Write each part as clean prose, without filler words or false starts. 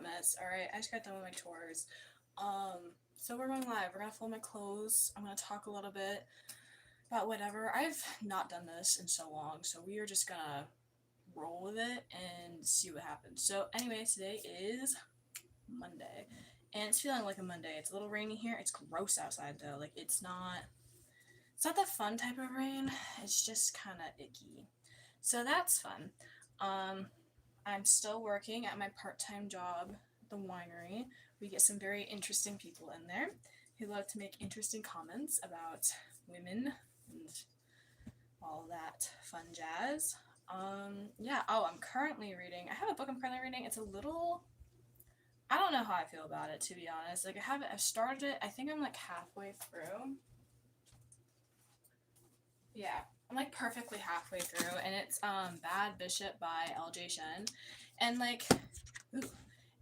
mess. All right, I just got done with my chores. So we're going live. We're gonna fold my clothes. I'm gonna talk a little bit about whatever. I've not done this in so long, so we are just gonna roll with it and see what happens. So anyway, today is Monday, and it's feeling like a Monday. It's a little rainy here. It's gross outside though. Like it's not the fun type of rain. It's just kind of icky. So that's fun. Um, I'm still working at my part-time job at the winery. We get some very interesting people in there who love to make interesting comments about women and all that fun jazz. Yeah. Oh, I'm currently reading. I have a book I'm currently reading. It's a little. I don't know how I feel about it, to be honest. Like I've started it. I think I'm like halfway through. Yeah, I'm like perfectly halfway through, and it's Bad Bishop by L.J. Shen, and like, ooh,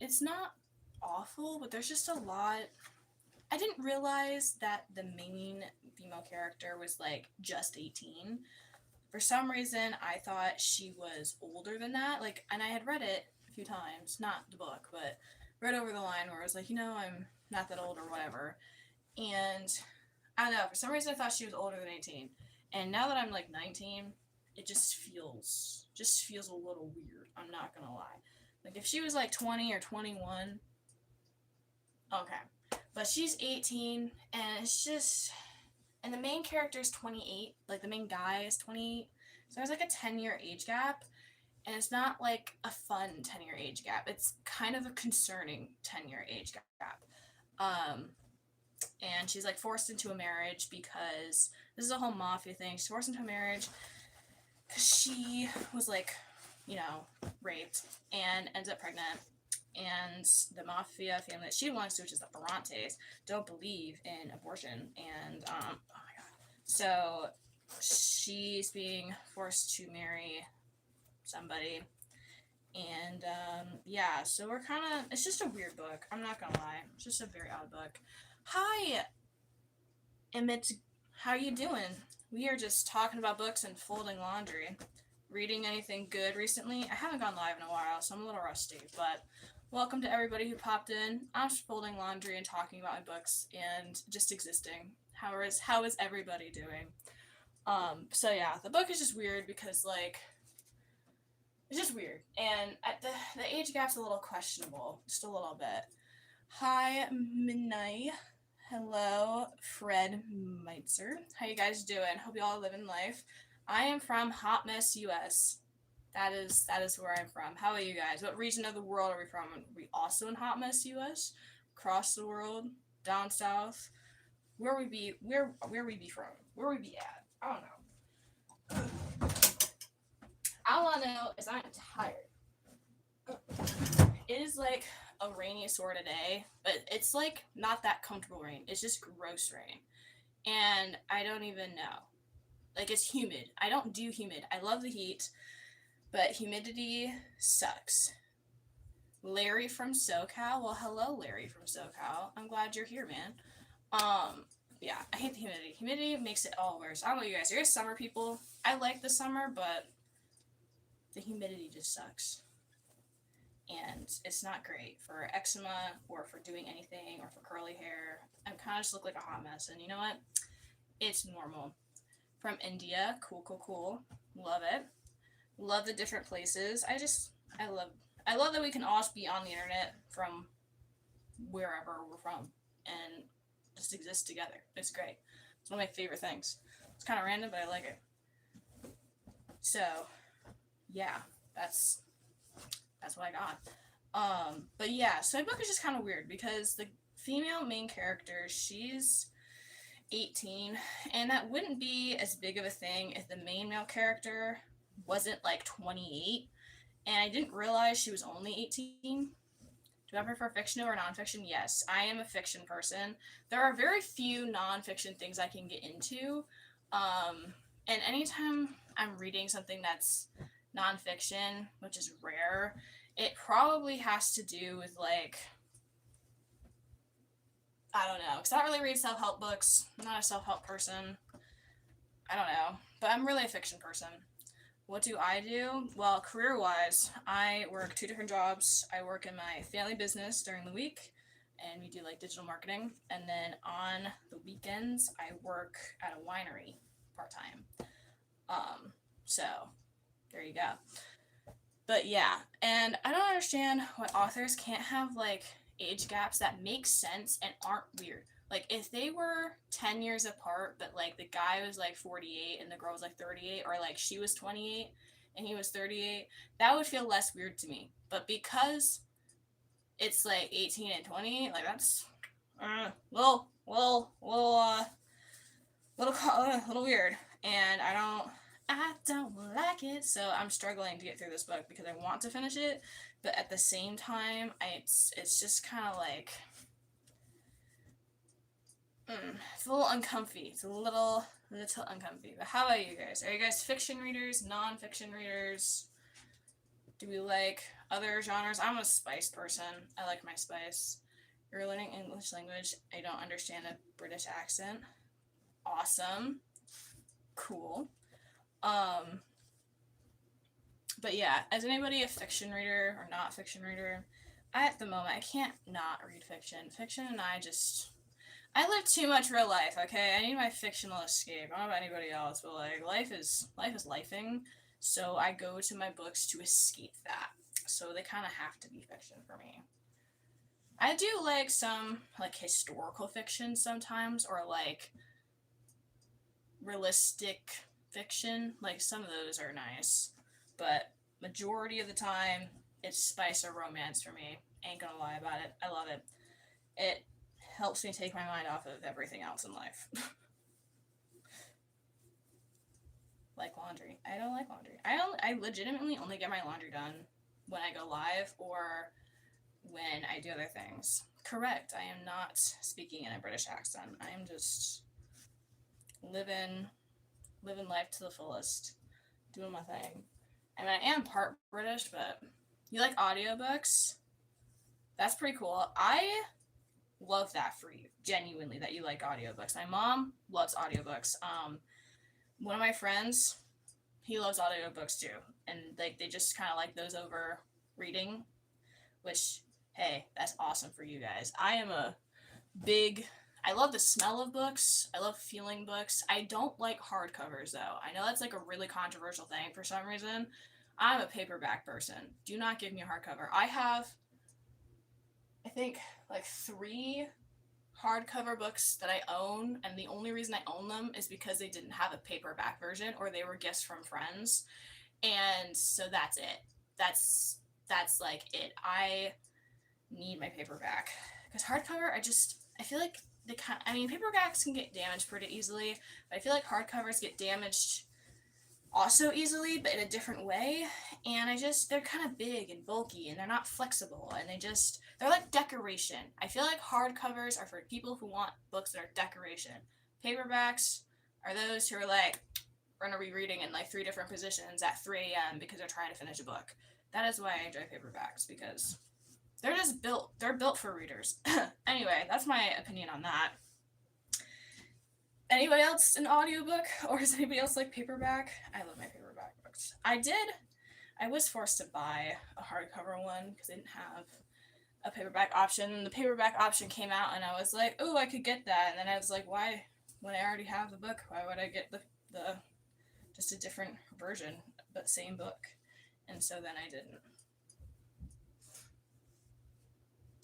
it's not awful, but there's just a lot. I didn't realize that the main female character was like just 18. For some reason, I thought she was older than that. Like, and I had read it a few times, not the book, but read over the line where it was like, I'm not that old or whatever. And I don't know, for some reason I thought she was older than 18. And now that I'm like 19, it just feels a little weird. I'm not gonna lie. Like if she was like 20 or 21, okay. But she's 18 and it's just and the main character is 28. Like the main guy is 28. So there's like a 10-year age gap. And it's not like a fun 10-year age gap. It's kind of a concerning 10-year age gap. Um, and she's like forced into a marriage because this is a whole mafia thing. She's forced into a marriage because she was like, raped and ends up pregnant. And the mafia family that she belongs to, which is the Ferrantes, don't believe in abortion. And oh my god, so she's being forced to marry somebody. And yeah, so we're kind of. It's just a weird book. I'm not gonna lie. It's just a very odd book. Hi, Emmett. How you doing? We are just talking about books and folding laundry. Reading anything good recently? I haven't gone live in a while, so I'm a little rusty. But welcome to everybody who popped in. I'm just folding laundry and talking about my books and just existing. How is everybody doing? So yeah, the book is just weird because like it's just weird, and at the age gap's a little questionable, just a little bit. Hi, Midnight. Hello, Fred Meitzer. How you guys doing? Hope you all are living life. I am from Hot Mess, U.S. That is where I'm from. How are you guys? What region of the world are we from? Are we also in Hot Mess, U.S.? Across the world? Down south? Where we be from? Where we be at? I don't know. All I know is I'm tired. It is like a rainy sort of day, but it's like not that comfortable rain. It's just gross rain. And I don't even know. Like it's humid. I don't do humid. I love the heat, but humidity sucks. Larry from SoCal. Well, hello, Larry from SoCal. I'm glad you're here, man. Yeah, I hate the humidity. Humidity makes it all worse. I don't know you guys. Are you guys summer people? I like the summer, but the humidity just sucks. And it's not great for eczema or for doing anything or for curly hair. I kind of just look like a hot mess. And you know what? It's normal. From India. Cool, cool, cool. Love it. Love the different places. I love that we can all be on the internet from wherever we're from and just exist together. It's great. It's one of my favorite things. It's kind of random, but I like it. So, yeah, that's what I got. But yeah, so my book is just kind of weird because the female main character, she's 18, and that wouldn't be as big of a thing if the main male character wasn't like 28. And I didn't realize she was only 18. Do I prefer fiction over nonfiction? Yes, I am a fiction person. There are very few nonfiction things I can get into. And anytime I'm reading something that's nonfiction, which is rare, it probably has to do with like, I don't know, because I don't really read self-help books. I'm not a self-help person. I don't know, but I'm really a fiction person. what do I do? Well, career-wise, I work 2 different jobs. I work in my family business during the week, and we do like digital marketing. And then on the weekends, I work at a winery part-time. So there you go. But yeah, and I don't understand why authors can't have like age gaps that make sense and aren't weird. Like if they were 10 years apart, but like the guy was like 48 and the girl was like 38, or like she was 28 and he was 38, that would feel less weird to me. But because it's like 18 and 20, like that's little weird. And I don't like it. So I'm struggling to get through this book because I want to finish it, but at the same time, it's just kind of like it's a little uncomfy. It's a little uncomfy. But how about you guys? Are you guys fiction readers, non-fiction readers? Do we like other genres? I'm a spice person. I like my spice. You're learning English language. I don't understand a British accent. Awesome. Cool. But yeah, as anybody a fiction reader or not fiction reader, at the moment I can't not read fiction. Fiction and I live too much real life, okay? I need my fictional escape. I don't know about anybody else, but like life is lifing, so I go to my books to escape that. So they kind of have to be fiction for me. I do like some like historical fiction sometimes, or like realistic fiction. Like some of those are nice, but majority of the time it's spice or romance for me. Ain't gonna lie about it. I love it. It helps me take my mind off of everything else in life. Like laundry. I don't like laundry. I legitimately only get my laundry done when I go live or when I do other things. Correct. I am not speaking in a British accent. I am just living life to the fullest, doing my thing. I mean, I am part British, but you like audiobooks? That's pretty cool. I love that for you, genuinely, that you like audiobooks. My mom loves audiobooks. One of my friends, he loves audiobooks too, and like they just kind of like those over reading, which, hey, that's awesome for you guys. I love the smell of books. I love feeling books. I don't like hardcovers though. I know that's like a really controversial thing for some reason. I'm a paperback person. Do not give me a hardcover. I have, I think, like 3 hardcover books that I own, and the only reason I own them is because they didn't have a paperback version or they were gifts from friends. And so that's it. That's like it. I need my paperback because hardcover, I feel like paperbacks can get damaged pretty easily, but I feel like hardcovers get damaged also easily, but in a different way. And they're kind of big and bulky, and they're not flexible, and they're like decoration. I feel like hardcovers are for people who want books that are decoration. Paperbacks are those who are like, we're going to be reading in like 3 different positions at 3 a.m. because they're trying to finish a book. That is why I enjoy paperbacks, because they're built for readers. Anyway, that's my opinion on that. Anybody else an audiobook, or does anybody else like paperback? I love my paperback books. I was forced to buy a hardcover one because they didn't have a paperback option. The paperback option came out and I was like, oh, I could get that. And then I was like, why, when I already have the book, why would I get the just a different version, but same book? And so then I didn't.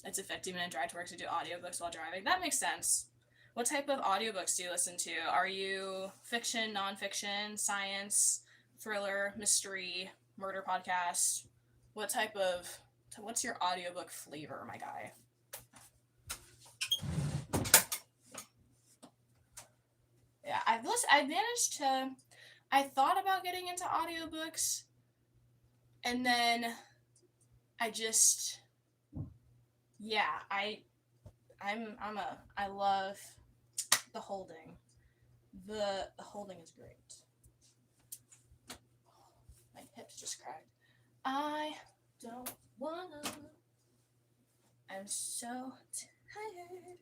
It's a 50-minute drive to work to do audiobooks while driving. That makes sense. What type of audiobooks do you listen to? Are you fiction, nonfiction, science, thriller, mystery, murder podcast? What's your audiobook flavor, my guy? Yeah, I thought about getting into audiobooks, and then I love the holding. The holding is great. My hips just cracked. I don't wanna. I'm so tired.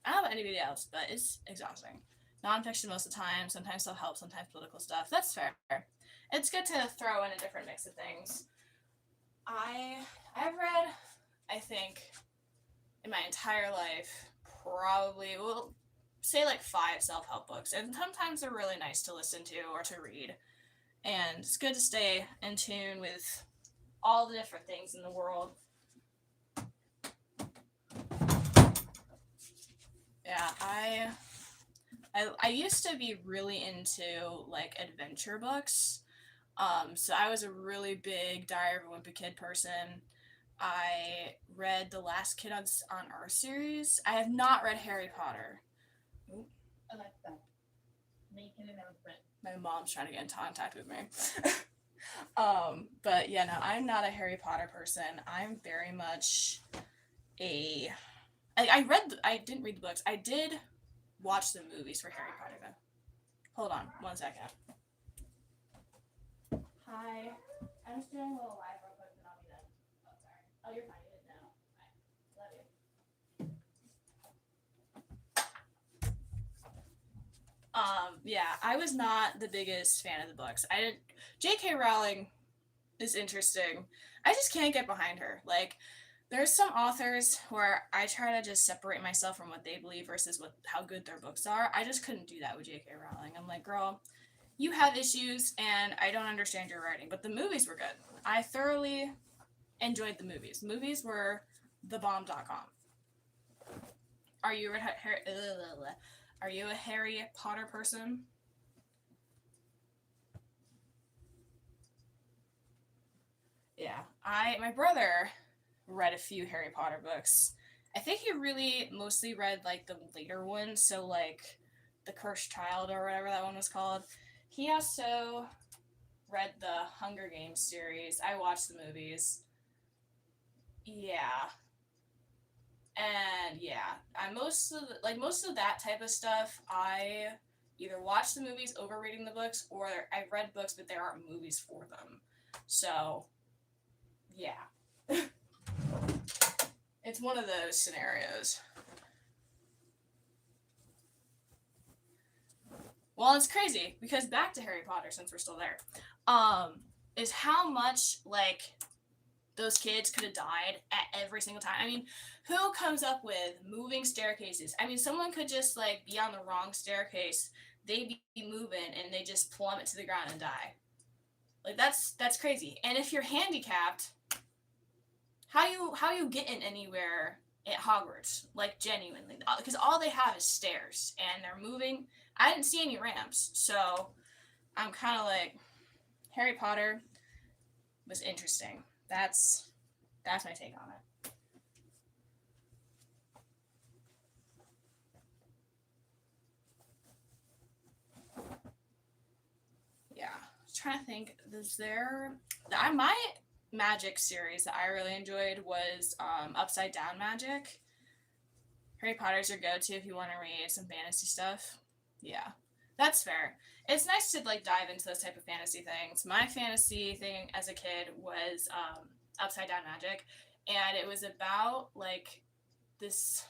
I don't know about anybody else, but it's exhausting. Nonfiction most of the time, sometimes self-help, sometimes political stuff. That's fair. it's good to throw in a different mix of things. I've read, I think, in my entire life, probably, well, say like 5 self-help books, and sometimes they're really nice to listen to or to read, and it's good to stay in tune with all the different things in the world. Yeah, I used to be really into like adventure books. So I was a really big Diary of a Wimpy Kid person. I read The Last Kid on Earth series. I have not read Harry Potter. Ooh. I like that. My mom's trying to get in contact with me. But yeah, no, I'm not a Harry Potter person. I'm very much a. I didn't read the books. I did watch the movies for Harry Potter though. Hold on, 1 second. Hi. I'm just doing a little live real quick and I'll be done. Oh, sorry. Oh, you're fine. You didn't know. Bye. Love you. Yeah, I was not the biggest fan of the books. I didn't. J.K. Rowling is interesting. I just can't get behind her. Like, there's some authors where I try to just separate myself from what they believe versus how good their books are. I just couldn't do that with J.K. Rowling. I'm like, girl, you have issues and I don't understand your writing. But the movies were good. I thoroughly enjoyed the movies. Movies were thebomb.com. Are you a Harry Potter person? Yeah. My brother read a few Harry Potter books. I think he really mostly read like the later ones, so like The Cursed Child or whatever that one was called. He also read the Hunger Games series. I watched the movies. Yeah. And yeah, most of that type of stuff, I either watch the movies over reading the books or I've read books but there aren't movies for them. So, yeah. It's one of those scenarios. Well, it's crazy because back to Harry Potter, since we're still there, is how much like those kids could have died at every single time. I mean, who comes up with moving staircases? I mean, someone could just like be on the wrong staircase, they be moving, and they just plummet to the ground and die. Like that's crazy. And if you're handicapped, how you getting anywhere at Hogwarts? Like genuinely, because all they have is stairs, and they're moving. I didn't see any ramps, so I'm kind of like Harry Potter was interesting. That's my take on it. Yeah, I was trying to think. Is there? My magic series that I really enjoyed was Upside Down Magic. Harry Potter's your go-to if you want to read some fantasy stuff. Yeah, that's fair. It's nice to like dive into those type of fantasy things. My fantasy thing as a kid was Upside Down Magic, and it was about like this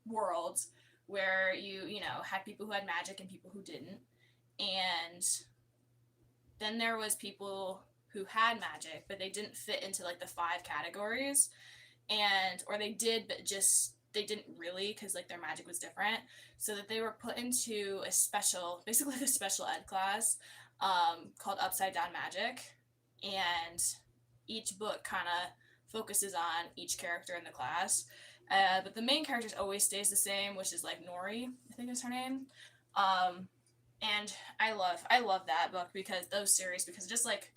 world where you know had people who had magic and people who didn't, and then there was people who had magic but they didn't fit into like the 5 categories, and or they did but just they didn't really because like their magic was different, so that they were put into a special, basically like a special ed class called Upside Down Magic, and each book kind of focuses on each character in the class, but the main character always stays the same, which is like Nori, I think is her name. um, and I love that book because those series, because just like,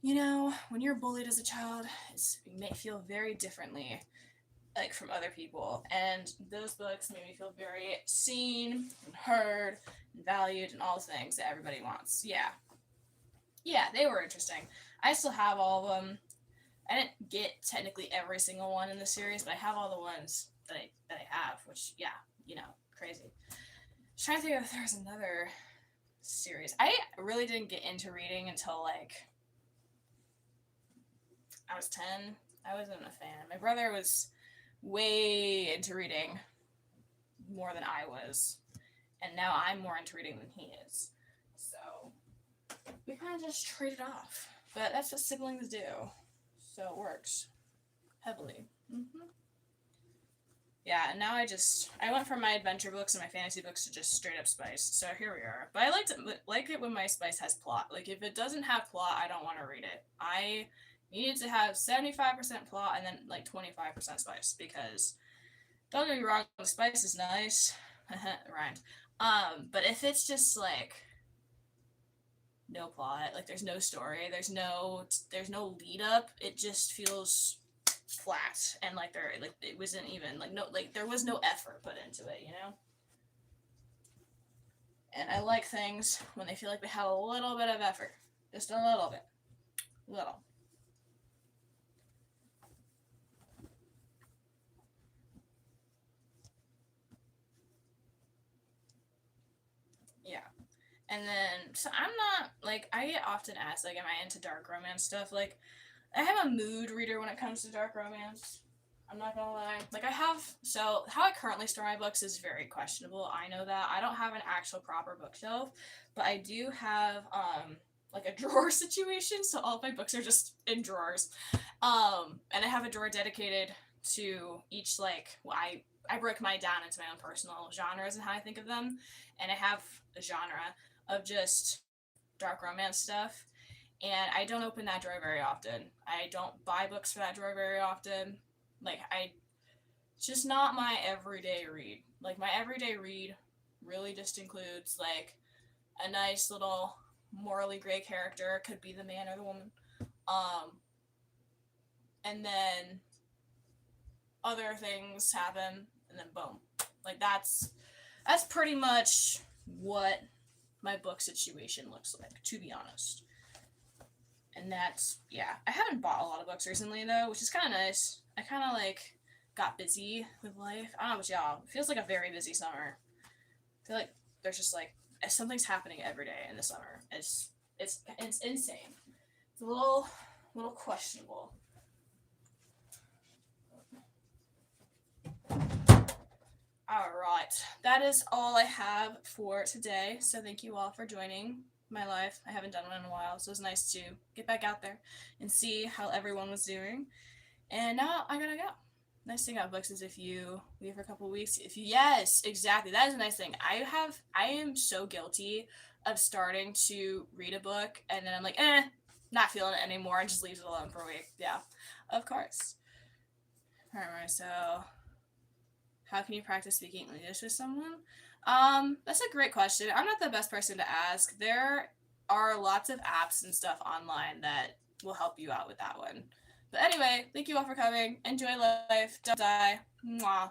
you know, when you're bullied as a child, you may feel very differently like from other people, and those books made me feel very seen and heard and valued and all the things that everybody wants. Yeah, they were interesting. I still have all of them. I didn't get technically every single one in the series, but I have all the ones that I have, which yeah, you know, crazy. I was trying to think if there was another series. I really didn't get into reading until like I was 10. I wasn't a fan. My brother was way into reading more than I was, and now I'm more into reading than he is. So we kind of just trade it off. But that's what siblings do. So it works. Heavily. Yeah, and now I went from my adventure books and my fantasy books to just straight up spice. So here we are. But I like it when my spice has plot. Like, if it doesn't have plot, I don't want to read it. I needed to have 75% plot and then like 25% spice, because don't get me wrong, the spice is nice. Rhymed. But if it's just like no plot, like there's no story, there's no lead up, it just feels flat, and like it wasn't even like there was no effort put into it, you know? And I like things when they feel like they have a little bit of effort. Just a little bit. Little. Yeah. And then, so I'm not, like, I get often asked, like, am I into dark romance stuff? Like, I have a mood reader when it comes to dark romance. I'm not gonna lie. Like, so how I currently store my books is very questionable. I know that. I don't have an actual proper bookshelf, but I do have, like a drawer situation, so all of my books are just in drawers. And I have a drawer dedicated to each, like, well, I break mine down into my own personal genres and how I think of them, and I have a genre of just dark romance stuff, and I don't open that drawer very often. I don't buy books for that drawer very often. Like, it's just not my everyday read. Like, my everyday read really just includes, like, a nice little morally gray character, could be the man or the woman, and then other things happen, and then boom. Like, that's pretty much what my book situation looks like, to be honest. And that's, yeah. I haven't bought a lot of books recently, though, which is kind of nice. I kind of, like, got busy with life. I don't know about y'all. It feels like a very busy summer. I feel like there's just, like, something's happening every day in the summer. It's insane. It's a little questionable. Alright, that is all I have for today. So thank you all for joining my live. I haven't done one in a while, so it was nice to get back out there and see how everyone was doing. And now I gotta go. Nice thing about books is if you leave for a couple weeks, yes, exactly. That is a nice thing. I am so guilty of starting to read a book and then I'm like, not feeling it anymore, and just leaves it alone for a week. Yeah, of course. Alright, so how can you practice speaking English with someone? That's a great question. I'm not the best person to ask. There are lots of apps and stuff online that will help you out with that one. But anyway, thank you all for coming. Enjoy life. Don't die. Mwah.